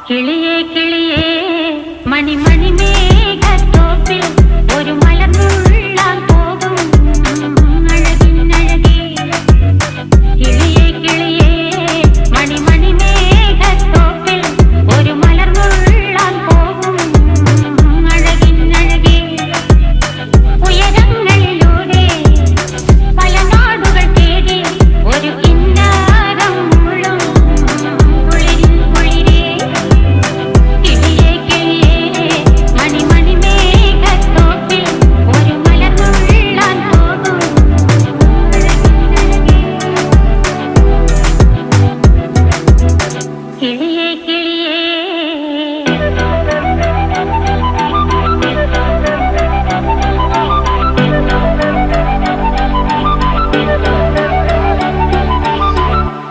കിളിയേ കിളിയേ മണിമണി മേഘത്തോപ്പിൽ ഒരു മലർന്നുള്ളാൻ പോകും അഴകിനഴകേ. കിളിയേ കിളിയേ മണിമണി മേഘത്തോപ്പിൽ ഒരു മലർന്നുള്ളാൻ പോകും അഴകിനഴകേ. ഉയരങ്ങളിലൂടെ പല നാടുകൾ തേടി ഒരു കിന്നാരം മുള്ളും കുളിരിൻ കുളിരേ. കിളിയേ കിളിയേ മണിമണി മേഘത്തോപ്പിൽ ഒരു മലർന്നുള്ളാൻ പോകും അഴകിനഴകേ. കിളിയേ കിളിയേ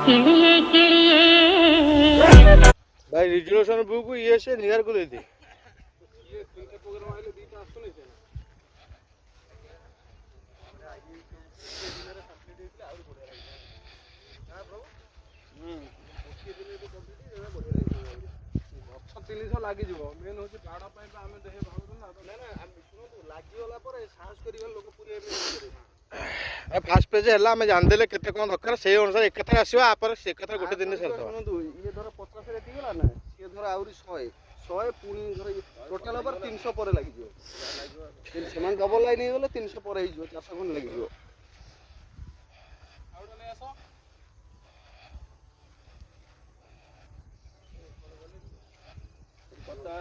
किलिए किलिए भाई रिजर्वेशन बुक ये से नियर को दे दी ଲାଗିଯିବ ମେନ୍ ହେଉଛି ବାଡ଼ ପାଇଁ ତ ଆମେ ଦେଖେ ଭାବୁଛୁ ନା ଶୁଣନ୍ତୁ ଲାଗିଗଲା ପରେ ସାହସ କରିବା ଲୋକ ପୁରୀ ଫାଷ୍ଟ ପେଜ୍ ହେଲା ଆମେ ଜାଣିଦେଲେ କେତେ କ'ଣ ଦରକାର ସେଇ ଅନୁସାରେ ଏକାଥରେ ଆସିବା ଆପରେ ସେ ଏକାଥରେ ଗୋଟେ ଦିନରେ ସାରିଦେବା। ଶୁଣନ୍ତୁ ଇଏ ଧର 50 ଏତିକି ଗଲା ନା ସିଏ ଧର ଆହୁରି 100 ପୁଣି ଧର ଟୋଟାଲ ଉପରେ 300 ପରେ ଲାଗିଯିବ। ସେମାନେ ଡବଲ ଲାଇନ୍ ହେଇଗଲେ 300 ପରେ ହେଇଯିବ 400 ଖଣ୍ଡେ ଲାଗିଯିବ। କଥା